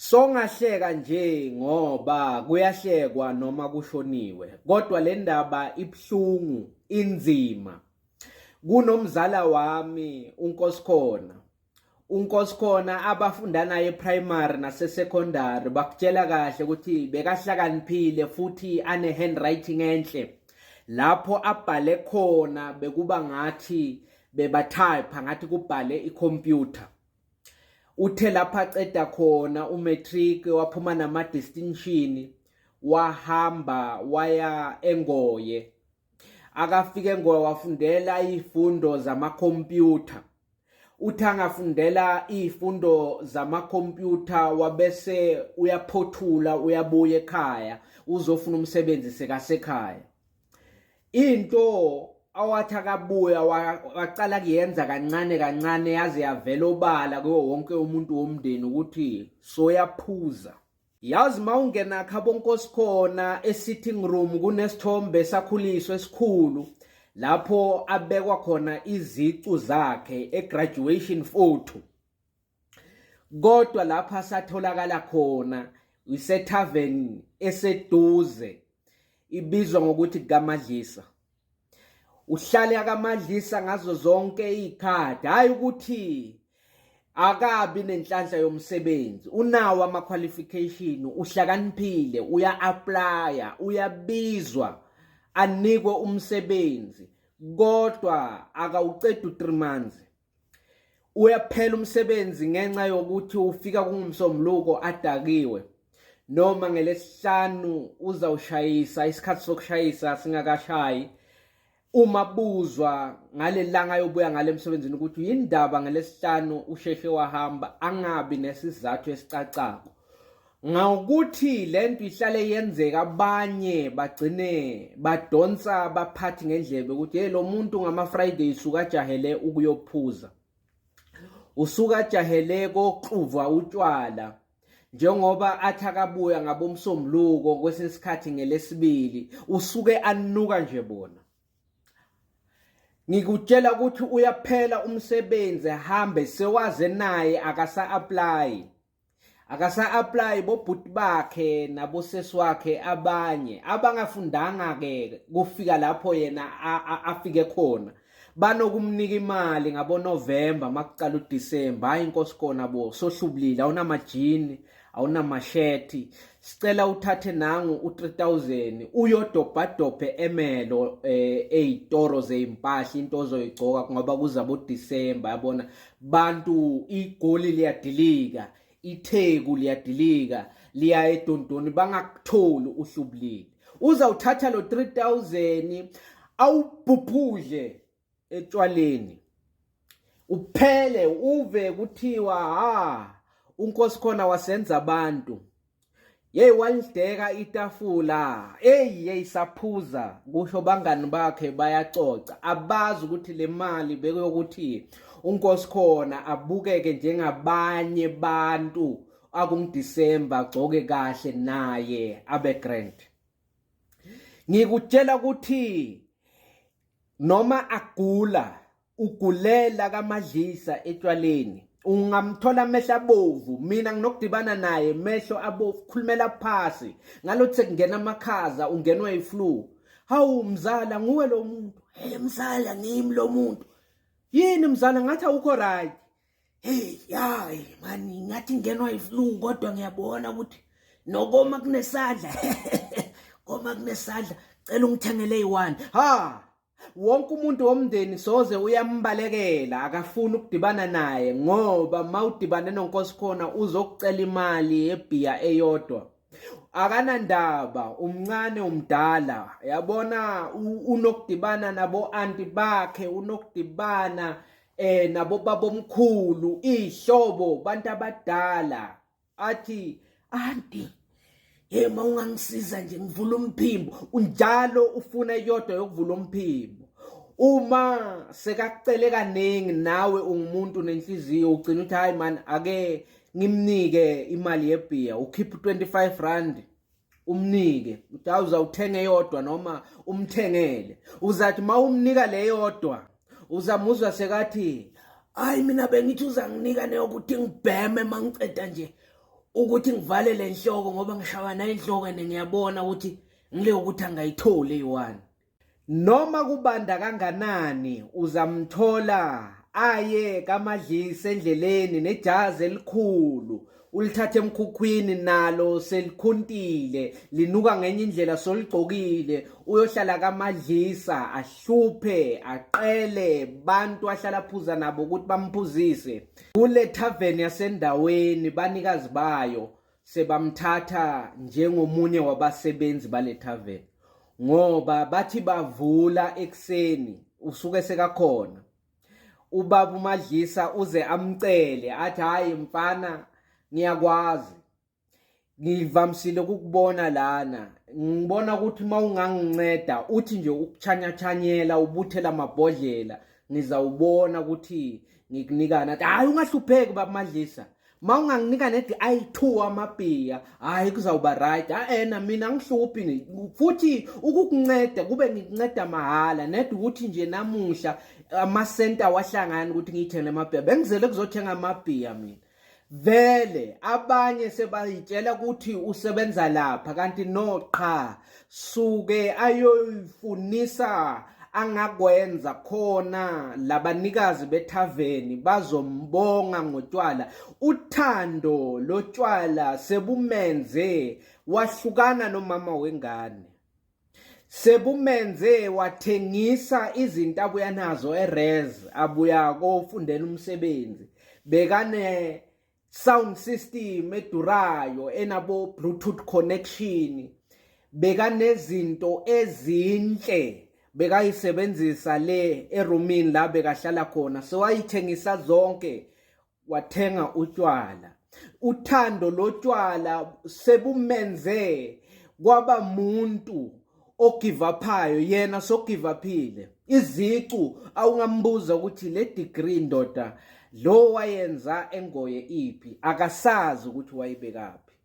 Songahleka nje ngoba kuyahlekwa noma kushoniwe, kodwa le ndaba ibhlungu, inzima. Kunomzala wami uNkosikhona. uNkosikhona abafunda naye primary nase-secondary bakutshela kahle ukuthi bekahlakaniphile futhi ane-handwriting enhle. Lapho abhale khona bekuba ngathi bebathayipha ngathi kubhale ikhompyutha. Uthe lapha aceda khona umatric waphuma nama-distinction, wahamba waya eNgoye. Akafika eNgoye wafundela izifundo zamakhompyutha. Uthi angafundela izifundo zamakhompyutha wabese uyaphothula uyabuya ekhaya uzofuna umsebenzi sekasekhaya. Into awathi akabuya waqala kuyenza kancane kancane yaze yavela obala kuwo wonke umuntu womndeni ukuthi soyaphuza. Yazi mawungena khabo Nkosikhona e-sitting room kunesithombe sakhuliso esikhulu lapho abekwa khona izicu zakhe e-graduation photo. Kodwa lapha satholakala khona isethaveni eseduze ibizwa ngokuthi kaMadlisa. Uhlale akaMadlisa ngazo zonke izikhathi, hayi ukuthi akabi nenhlanhla yomsebenzi, unawo ama-qualification, uhlakaniphile, uya-applya, uyabizwa, anikwe umsebenzi, kodwa akawucedi u-3 months. Uyaphela umsebenzi ngenxa yokuthi ufika kungumsombuluko adakiwe, noma ngelesihlanu uzawushayisa, isikhathi sokushayisa singakashayi. Uma buzwa ngalelanga yobuya ngale emsebenzini ukuthi yindaba ngelesihlanu usheshe wahamba, angabi nesizathu esicacako. Ngokuthi lento ihlale yenzeka, abanye bagcine badonsa baphathi ngendlebe ukuthi lo muntu ngama-Friday usuka jahele ukuyophuza, usuka jahele kokuxuva utshwala. Njengoba athi akabuya ngabomsombuluko kwesinye isikhathi ngelesibili usuke anuka nje bona. Ngikutshela ukuthi uyaphela umsebenzi ahambe sewaze naye akasa-apply bobhuti bakhe nabosesi wakhe abanye abangafundanga ke kufika lapho yena afike khona. Banokumnika imali ngabo-November makuqala uDisemba, hayi Nkosikhona bo sohlubulile, awunamajini, awunamasheti, sicela uthathe nangu u-3,000 uyodobhadobhe emelo ey'toro zey'mpahla into ozoyigcoka ngoba kuzabo Disemba. Yabona bantu iGoli liyadilika, iTheku liyadilika, liya eDondoni, bangakutholi uhlubulile. Uzawuthatha lo 3,000 awubhuphudle etshwaleni, uphele uve kuthiwa uNkosikhona wasenza abantu. Walideka itafula, saphuza, kusho bangani bakhe bayacoca, abazi ukuthi le mali bekuyokuthi uNkosikhona abukeke njengabanye bantu akunguDisemba, agcoke kahle naye abe grand. Ngikutshela ukuthi noma agula, ugulela kaMadlisa etshwaleni, ungamthola amehlo abovu. Mina nginokudibana naye mehlo abovu, khulumela phasi ngalothi sekungena amakhaza ungenwa yi-flu. Hawu mzala, nguwe lo muntu? Mzala ngimi lo muntu. Yini mzala, ngathi awukho right? Hayi mani, ngathi ngenwa yi-flu kodwa ngiyabona ukuthi nokoma kunesandla. Koma kunesandla, cela ungithengele i-1. Wonke umuntu womndeni soze uyambalekela, akafuni ukudibana naye ngoba mawudibane noNkosikhona uzokucela imali yebhiya eyodwa. Akanandaba, umncane umdala, yabona unokudibana nabo-anti bakhe, unokudibana nabo babomkhulu, ihlobo, bantu abadala. Athi, anti, ma ungangisiza nje ngivula umphimbo, unjalo ufuna eyodwa yokuvula umphimbo. Uma sekakucele kaningi nawe ungumuntu nenhliziyo ugcina uthi hayi man, ake ngimnike imali yebhiya, ukhipha 25 rand umnike, uthi uzawuthenga eyodwa noma umthengele. Uzathi mawumnika le yodwa uzamuzwa sekathi hayi mina bengithi uzanginika neyokuthi ngibheme mangiceda nje ukuthi ngivalele inhloko ngoba ngishawa nayo inhloko and ngiyabona ukuthi ngile ukuthi angayitholi i1. Noma kubanda kanganani uzamthola aye kaMadlisa endleleni nejazi elikhulu ulithathe emkhukhwini nalo selikhuntile linuka ngenye indlela soligcokile uyohlala kaMadlisa ahluphe aqele bantu ahlala phuza nabo ukuthi bamphuzise kule tavern yasendaweni. Banikazi bayo sebamthatha njengomunye wabasebenzi bale tavern ngoba bathi bavula ekseni usuke sekakhona. Ubaba uMadlisa uze amcele athi hayi mfana ngiyakwazi ngivamsile ukukubona lana ngibona ukuthi mawunganginceda uthi nje ukuchanyachanyela ubuthela amabhodlela ngizawubona ukuthi ngikunikana. Hayi ungahlupheki baba Madlisa mawunganginika nedi i2 amabhiya hayi kuzawuba right. Na mina ngihluphi futhi ukukunceda kube ngikunceda mahala nedi ukuthi nje namuhla amasenta wahlangana ukuthi ngiyithenge amabhiya bengizele kuzothenga amabhiya mina. Vele abanye sebayitshela ukuthi usebenza lapha kanti no qha suke ayoyifunisa angakwenza khona labanikazi bethaveni bazombonga ngotshwala. Uthando lotshwala sebumenze wahlukana nomama wengane, sebumenze wathengisa izinto abuya nazo eRez abuya kofundela umsebenzi. Bekane sound system edurayo enabo bluetooth connection, bekanezinto ezinhle bekayisebenzisa le erumini la bekahlala khona sewayithengisa zonke wathenga utshwala. Uthando lotshwala sebumenze kwaba muntu ogive uphayo yena sogive uphile. Izicu awungambuza ukuthi le degree ndoda lo wayenza engoye iphi akasazi ukuthi wayibekaphi.